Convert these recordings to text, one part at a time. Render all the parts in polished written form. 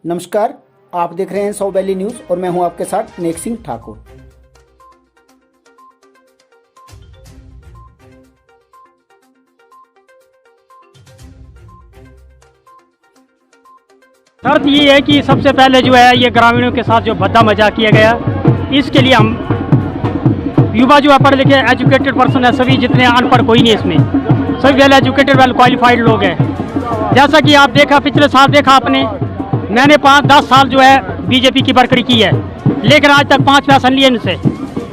नमस्कार, आप देख रहे हैं सौ वैली न्यूज़ और मैं हूं आपके साथ नेक सिंह ठाकुर। शर्त ये है कि सबसे पहले जो है ये ग्रामीणों के साथ जो भद्दा मजाक किया गया, इसके लिए हम युवा जो है पढ़े लिखे एजुकेटेड पर्सन है, सभी जितने अनपढ़ कोई नहीं इसमें, सभी वेल एजुकेटेड वेल क्वालिफाइड लोग हैं। जैसा कि आप देखा पिछले साल देखा आपने, मैंने 5-10 साल जो है बीजेपी की बरकरी की है, लेकिन आज तक 5 पैसा लिए इनसे।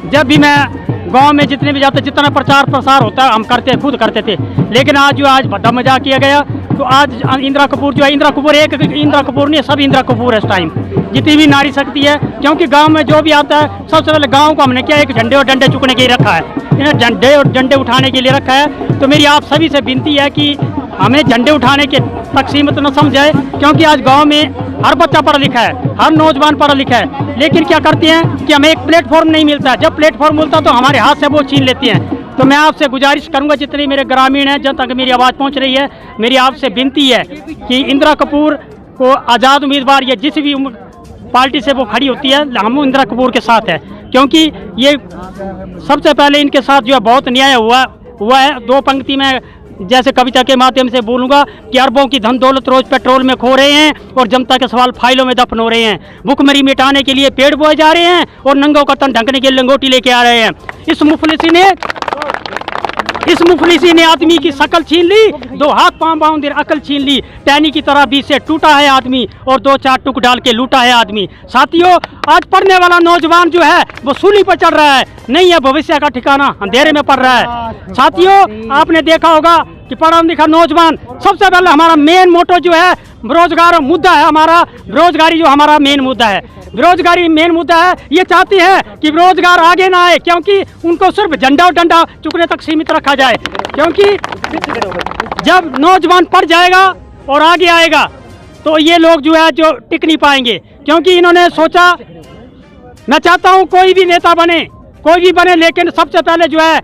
जब भी मैं गांव में जितने भी जाते, जितना प्रचार प्रसार होता है हम करते खुद करते थे, लेकिन आज जो आज भद्दा मजाक किया गया। तो आज इंदिरा कपूर जो है, इंदिरा कपूर एक इंदिरा कपूर नहीं, सब इंदिरा कपूर है इस टाइम, जितनी भी नारी शक्ति है। क्योंकि गांव में जो भी आता है सबसे पहले गांव को हमने क्या एक झंडे और डंडे चुकने के लिए रखा है, इन्हें झंडे और डंडे उठाने के लिए रखा है। तो मेरी आप सभी से विनती है कि हमें झंडे उठाने के तक सीमित न समझाए, क्योंकि आज गाँव में हर बच्चा पढ़ा लिखा है, हर नौजवान पढ़ा लिखा है, लेकिन क्या करते हैं कि हमें एक प्लेटफॉर्म नहीं मिलता। जब प्लेटफॉर्म मिलता तो हमारे हाथ से वो छीन लेते हैं। तो मैं आपसे गुजारिश करूंगा, जितने मेरे ग्रामीण हैं, जन तक मेरी आवाज़ पहुंच रही है, मेरी आपसे विनती है कि इंदिरा कपूर को आज़ाद उम्मीदवार या जिस भी पार्टी से वो खड़ी होती है, हम इंदिरा कपूर के साथ है। क्योंकि ये सबसे पहले इनके साथ जो है बहुत अन्याय हुआ है। 2 पंक्ति में जैसे कविता के माध्यम से बोलूँगा कि अरबों की धन दौलत रोज पेट्रोल में खो रहे हैं और जनता के सवाल फाइलों में दफन हो रहे हैं। भूखमरी मिटाने के लिए पेड़ बोए जा रहे हैं और नंगों का तन ढकने के लिए लंगोटी लेके आ रहे हैं। इस मुफलिसी ने आदमी की शकल छीन ली, 2 हाथ पांव बांध अकल छीन ली। टहनी की तरह बीच से टूटा है आदमी और 2-4 टुक डाल के लूटा है आदमी। साथियों, आज पढ़ने वाला नौजवान जो है वो सूली पर चढ़ रहा है, नहीं है भविष्य का ठिकाना, अंधेरे में पड़ रहा है। साथियों, आपने देखा होगा कि पढ़ा लिखा नौजवान, सबसे पहले हमारा मेन मोटो जो है बेरोजगार मुद्दा है, हमारा बेरोजगारी जो हमारा मेन मुद्दा है, बेरोजगारी मेन मुद्दा है। ये चाहती है कि बेरोजगार आगे ना आए, क्योंकि उनको सिर्फ झंडा और डंडा चुकने तक सीमित रखा जाए। क्योंकि जब नौजवान पढ़ जाएगा और आगे आएगा तो ये लोग जो है जो टिक नहीं पाएंगे। क्योंकि इन्होंने सोचा, मैं चाहता हूँ कोई भी नेता बने, कोई भी बने, लेकिन सबसे पहले जो है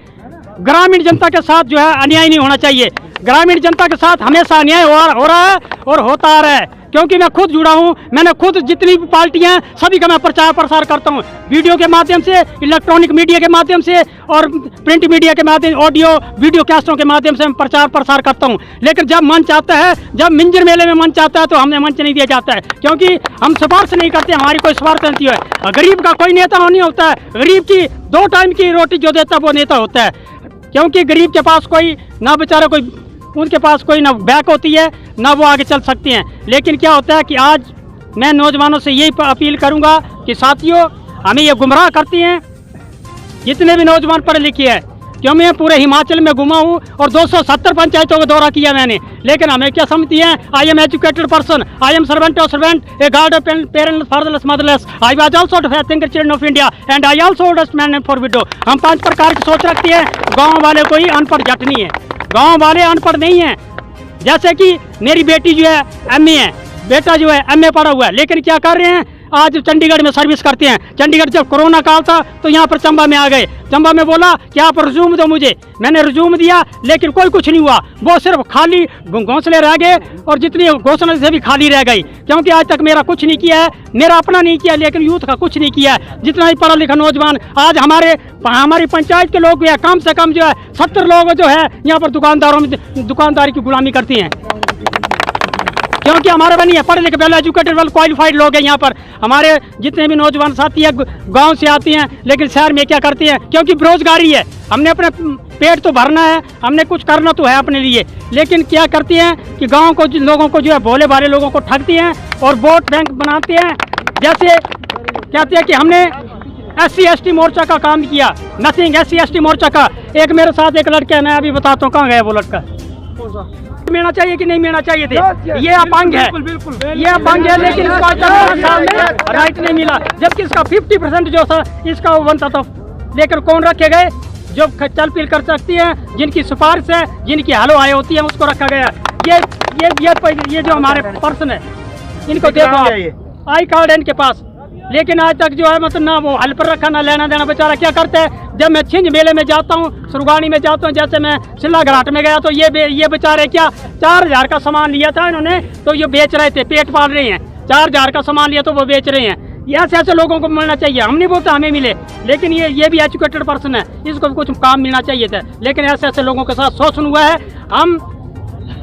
ग्रामीण जनता के साथ जो है अन्याय नहीं होना चाहिए। ग्रामीण जनता के साथ हमेशा अन्याय हो रहा है और होता आ रहा है। क्योंकि मैं खुद जुड़ा हूँ, मैंने खुद जितनी भी पार्टियां सभी का मैं प्रचार प्रसार करता हूँ, वीडियो के माध्यम से, इलेक्ट्रॉनिक मीडिया के माध्यम से और प्रिंट मीडिया के माध्यम, ऑडियो वीडियो कैस्टों के माध्यम से मैं प्रचार प्रसार करता हूँ। लेकिन जब मंच आता है, जब मिंजर मेले में मंच आता है तो हमें मंच नहीं दिया जाता है, क्योंकि हम सिफारिश नहीं करते, हमारी कोई स्वार्थ नहीं है। गरीब का कोई नेता नहीं होता है, गरीब की 2 टाइम की रोटी जो देता है वो नेता होता है। क्योंकि गरीब के पास कोई ना बेचारा कोई, उनके पास कोई ना बैक होती है ना वो आगे चल सकते हैं। लेकिन क्या होता है कि आज मैं नौजवानों से यही अपील करूंगा कि साथियों, हमें ये गुमराह करती हैं जितने भी नौजवान पढ़े लिखे हैं। क्यों मैं पूरे हिमाचल में घुमा हूँ और 270 पंचायतों का दौरा किया मैंने, लेकिन हमें क्या समझती हैं, I am educated person, I am servant of servant, a guard of parents fatherless motherless, I was also the thinker children of India and I also oldest man for widow. हम 5 प्रकार की सोच रखते हैं। गाँव वाले कोई अनपढ़ जट नहीं है, गाँव वाले अनपढ़ नहीं हैं। जैसे कि मेरी बेटी जो है MA है, बेटा जो है MA पढ़ा हुआ है, लेकिन क्या कर रहे हैं, आज चंडीगढ़ में सर्विस करते हैं। चंडीगढ़ जब कोरोना काल था तो यहाँ पर चंबा में आ गए, चंबा में बोला कि आप रिज्यूम दो मुझे, मैंने रिज्यूम दिया, लेकिन कोई कुछ नहीं हुआ, वो सिर्फ खाली घोंसले रह गए और जितनी घोषणा से भी खाली रह गई। क्योंकि आज तक मेरा कुछ नहीं किया है, मेरा अपना नहीं किया, लेकिन यूथ का कुछ नहीं किया है। जितना ही पढ़ा लिखा नौजवान, आज हमारी पंचायत के लोग या कम से कम जो है 70 लोग जो है यहाँ पर दुकानदारी की गुलामी करती हैं। क्योंकि हमारे बनी है पढ़े लिखे वेल एजुकेटेड वेल क्वालिफाइड लोग हैं यहाँ पर। हमारे जितने भी नौजवान साथी हैं गांव से आती हैं, लेकिन शहर में क्या करती हैं, क्योंकि बेरोजगारी है, हमने अपने पेट तो भरना है, हमने कुछ करना तो है अपने लिए, लेकिन क्या करती हैं कि गांव को लोगों को जो है भोले भाले लोगों को ठगती हैं और वोट बैंक बनाते हैं। जैसे कहते हैं कि हमने SC ST मोर्चा का काम किया, नथिंग SC ST मोर्चा का। एक मेरे साथ एक लड़का है, मैं अभी बताता हूँ कहाँ गया वो लड़का, मिलना चाहिए कि नहीं मिलना चाहिए थे, ये अपंग है, ये अपंग है, लेकिन इसको आज तक साल में राइट नहीं मिला, जबकि इसका 50% जो था इसका वो बनता था। लेकिन कौन रखे गए, जो चल फिर कर सकती हैं, जिनकी सिफारिश है, जिनकी हालो आय होती है, उसको रखा गया। ये जो हमारे पर्सन है, इनको देखो आई कार्ड है इनके पास, लेकिन आज तक जो है मतलब ना वो हल पर रखा, ना लेना देना। बेचारा क्या करता है, जब मैं छिंज मेले में जाता हूँ, सुरगानी में जाता हूँ, जैसे मैं सिल्ला घाट में गया तो ये बेचारे क्या 4000 का सामान लिया था इन्होंने, तो ये बेच रहे थे, पेट पाल रहे हैं। 4,000 का सामान लिया तो वो बेच रहे हैं। ये ऐसे लोगों को मिलना चाहिए। हम नहीं बोलते हमें मिले, लेकिन ये भी एजुकेटेड पर्सन है, इसको भी कुछ काम मिलना चाहिए था। लेकिन ऐसे लोगों के साथ शोषण हुआ है।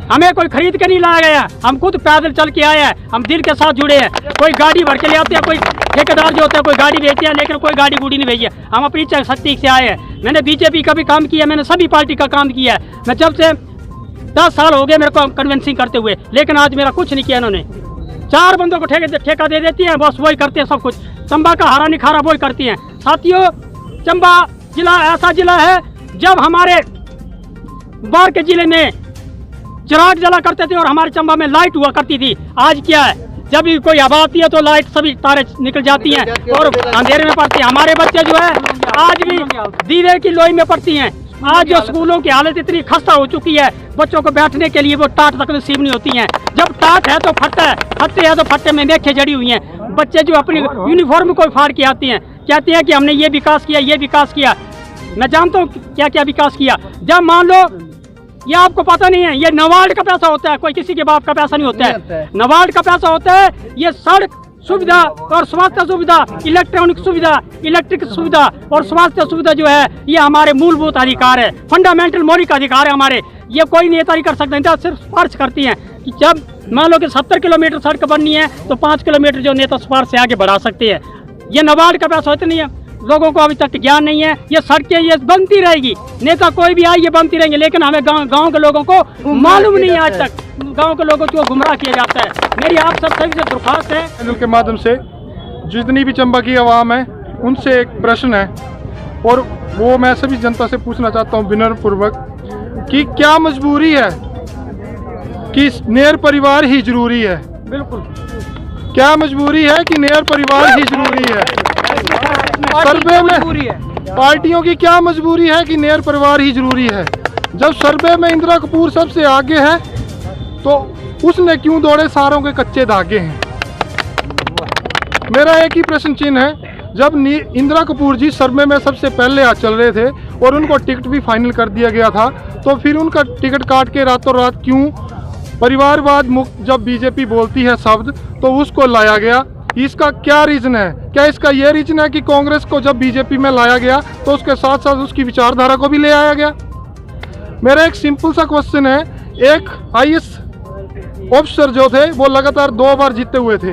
हमें कोई खरीद के नहीं लाया गया, हम खुद पैदल चल के आए हैं, हम दिल के साथ जुड़े हैं। कोई गाड़ी भर के ले आते हैं, कोई ठेकेदार जो होता है कोई गाड़ी भेजते हैं, लेकिन कोई गाड़ी बूढ़ी नहीं भेजी है। हम अपनी इच्छा शक्ति से आए हैं। मैंने बीजेपी का भी काम किया, मैंने सभी पार्टी का काम किया है। मैं जब से 10 साल हो गए मेरे को कन्वेंसिंग करते हुए, लेकिन आज मेरा कुछ नहीं किया इन्होंने। 4 बंदों को ठेका दे देती हैं, बस वही करते हैं सब कुछ। चंबा का हरा निखारा वही करती हैं। साथियों, चंबा जिला ऐसा जिला है, जब हमारे बाढ़ के जिले में चिराग जला करते थे और हमारे चंबा में लाइट हुआ करती थी। आज क्या है, जब भी कोई हवा आती है तो लाइट सभी तारे निकल जाती हैं और अंधेरे में पड़ती हैं। हमारे बच्चे जो है आज भी दीवे की लोई में पड़ती हैं। आज जो स्कूलों की हालत इतनी खस्ता हो चुकी है, बच्चों को बैठने के लिए वो टाट तक नसीब नहीं होती हैं। जब टाट है तो फट्टा है, फट्टे है तो फट्टे में मेखे जड़ी हुई हैं। बच्चे जो अपनी यूनिफॉर्म को फाड़ के आते हैं, कहते हैं कि हमने ये विकास किया, ये विकास किया। मैं जानता हूँ क्या क्या विकास किया। जब मान लो, ये आपको पता नहीं है, ये नबार्ड का पैसा होता है, कोई किसी के बाप का पैसा नहीं होता है। नबार्ड का पैसा होता है। ये सड़क सुविधा और स्वास्थ्य सुविधा, इलेक्ट्रॉनिक सुविधा, इलेक्ट्रिक सुविधा और स्वास्थ्य सुविधा जो है, ये हमारे मूलभूत अधिकार है, फंडामेंटल मौलिक अधिकार है हमारे। ये कोई नेता नहीं कर सकता, नेता सिर्फ सिफारिश करती हैं कि जब मान लो कि 70 किलोमीटर सड़क बननी है तो 5 किलोमीटर जो नेता सिफारिश से आगे बढ़ा सकते हैं। ये नबार्ड का पैसा होता नहीं है। लोगों को अभी तक ज्ञान नहीं है। ये सड़कें ये बनती रहेगी, नेता कोई भी आए ये बनती रहेंगी, लेकिन हमें गांव के लोगों को मालूम नहीं है। आज तक गांव के लोगों को गुमराह किया जाता है। मेरी आप सब सभी से दरख्वास्त है, चैनल के माध्यम से जितनी भी चंबा की आवाम है उनसे एक प्रश्न है, और वो मैं सभी जनता से पूछना चाहता हूँ विनम्रपूर्वक कि क्या मजबूरी है कि नेर परिवार ही जरूरी है? बिल्कुल, क्या मजबूरी है कि नेर परिवार ही जरूरी है? सर्वे में पार्टियों की क्या मजबूरी है कि नेर परिवार ही जरूरी है? जब सर्वे में इंदिरा कपूर सबसे आगे है तो उसने क्यों दौड़े सारों के कच्चे धागे हैं? मेरा एक ही प्रश्न चिन्ह है। जब इंदिरा कपूर जी सर्वे में सबसे पहले आ चल रहे थे और उनको टिकट भी फाइनल कर दिया गया था, तो फिर उनका टिकट काट के रातों रात क्यों परिवारवाद मुक्त जब बीजेपी बोलती है शब्द तो उसको लाया गया? इसका क्या रीजन है? क्या इसका ये रीजन है कि कांग्रेस को जब बीजेपी में लाया गया तो उसके साथ साथ उसकी विचारधारा को भी ले आया गया? मेरा एक सिंपल सा क्वेश्चन है। एक IAS ऑफिसर जो थे वो लगातार 2 बार जीते हुए थे,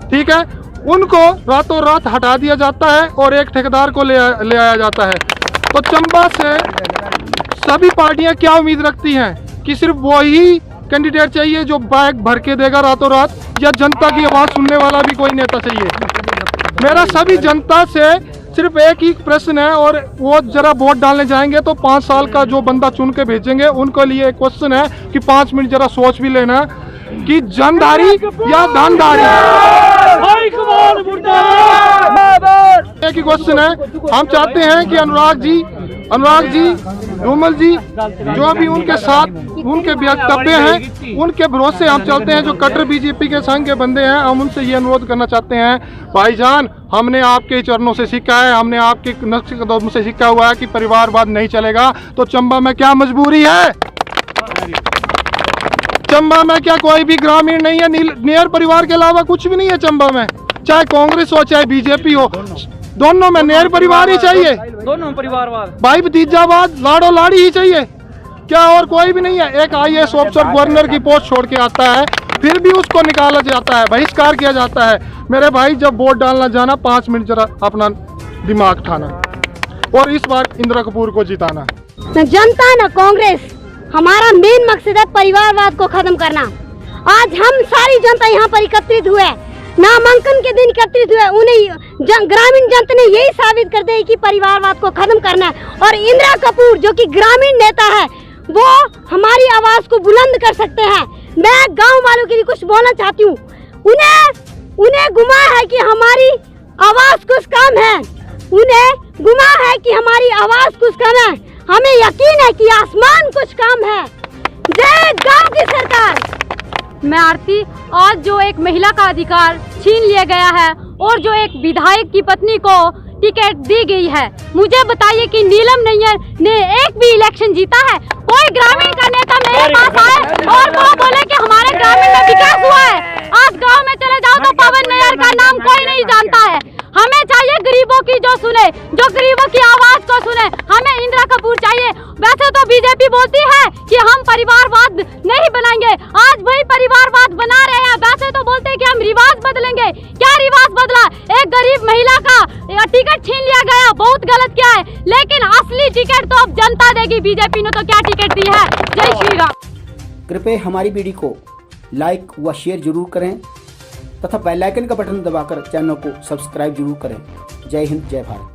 ठीक है, उनको रातों रात हटा दिया जाता है और एक ठेकेदार को ले आया जाता है। तो चंबा से सभी पार्टियां क्या उम्मीद रखती हैं कि सिर्फ वही कैंडिडेट चाहिए जो बैग भर के देगा रातों रात, या जनता की आवाज़ सुनने वाला भी कोई नेता चाहिए? मेरा सभी जनता से सिर्फ एक ही प्रश्न है, और वो जरा वोट डालने जाएंगे तो 5 साल का जो बंदा चुन के भेजेंगे उनके लिए एक क्वेश्चन है कि 5 मिनट जरा सोच भी लेना कि जनधारी या धनधारी। एक ही क्वेश्चन है। हम चाहते हैं कि अनुराग जी, रोमल जी, जो भी उनके साथ उनके वक्तव्य हैं उनके भरोसे हम चलते हैं। जो कट्टर बीजेपी के संघ के बंदे हैं, हम उनसे ये अनुरोध करना चाहते हैं, भाईजान हमने आपके चरणों से सीखा है, हमने आपके नक्श कदम से सीखा हुआ है कि परिवारवाद नहीं चलेगा। तो चंबा में क्या मजबूरी है? चंबा में क्या कोई भी ग्रामीण नहीं है? नेर परिवार के अलावा कुछ भी नहीं है चंबा में, चाहे कांग्रेस हो चाहे बीजेपी हो, दोनों में नेर परिवार ही चाहिए। दोनों परिवारवाद, भाई भतीजावाद, लाड़ो लाड़ी ही चाहिए। क्या और कोई भी नहीं है? एक IAS ऑफिसर गवर्नर की पोस्ट छोड़ के आता है, फिर भी उसको निकाला जाता है, बहिष्कार किया जाता है। मेरे भाई, जब वोट डालना जाना 5 मिनट जरा अपना दिमाग ठाना और इस बार इंदिरा कपूर को जिताना। न जनता न कांग्रेस, हमारा मेन मकसद है परिवारवाद को खत्म करना। आज हम सारी जनता यहाँ पर एकत्रित हुए, नामांकन के दिन एकत्रित हुए, उन्हें ग्रामीण जनता ने यही साबित कर दिया कि परिवारवाद को खत्म करना है। और इंदिरा कपूर जो कि ग्रामीण नेता है, वो हमारी आवाज को बुलंद कर सकते हैं। मैं गांव वालों के लिए कुछ बोलना चाहती हूँ। उन्हें गुमा है कि हमारी आवाज कुछ कम है, उन्हें गुमा है कि हमारी आवाज कुछ कम है। हमें यकीन है कि आसमान कुछ कम है। जय गांव की सरकार। मैं आरती, आज जो एक महिला का अधिकार छीन लिया गया है और जो एक विधायक की पत्नी को टिकट दी गई है, मुझे बताइए कि नीलम नैयर ने एक भी इलेक्शन जीता है? कोई ग्रामीण का नेता मेरे पास आए और वो बोले कि हमारे ग्रामीण में विकास हुआ है। आज गांव में चले जाओ पवन नैयर का नाम कोई नहीं जानता है। हमें चाहिए गरीबों की जो सुने, जो गरीबों की आवाज को सुने। हमें इंदिरा कपूर चाहिए। वैसे तो बीजेपी बोलती है कि हम परिवारवाद नहीं बनाएंगे, आज वही परिवारवाद बना रहे हैं। वैसे तो बोलते हैं कि हम रिवाज बदलेंगे। क्या रिवाज बदला? एक गरीब महिला का टिकट छीन लिया गया, बहुत गलत किया है, लेकिन असली टिकट तो अब जनता देगी। बीजेपी ने तो क्या टिकट दी है। जय श्री राम। कृपया हमारी वीडियो को लाइक व शेयर जरूर करें तथा बेल आइकन का बटन दबाकर चैनल को सब्सक्राइब जरूर करें। जय हिंद, जय भारत।